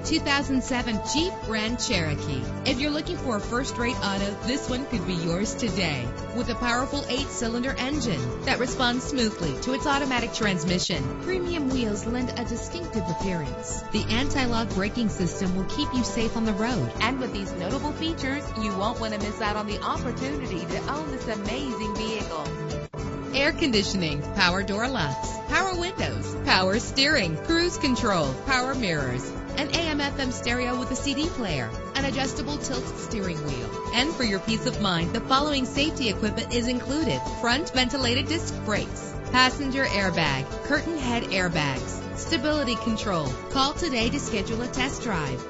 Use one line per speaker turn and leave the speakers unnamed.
2007 Jeep Grand Cherokee. If you're looking for a first-rate auto, this one could be yours today. With a powerful 8-cylinder engine that responds smoothly to its automatic transmission, premium wheels lend a distinctive appearance. The anti-lock braking system will keep you safe on the road. And with these notable features, you won't want to miss out on the opportunity to own this amazing vehicle. Air conditioning, power door locks, power windows, power steering, cruise control, power mirrors, an AM/FM stereo with a CD player, an adjustable tilt steering wheel. And for your peace of mind, the following safety equipment is included: front ventilated disc brakes, passenger airbag, curtain head airbags, stability control. Call today to schedule a test drive.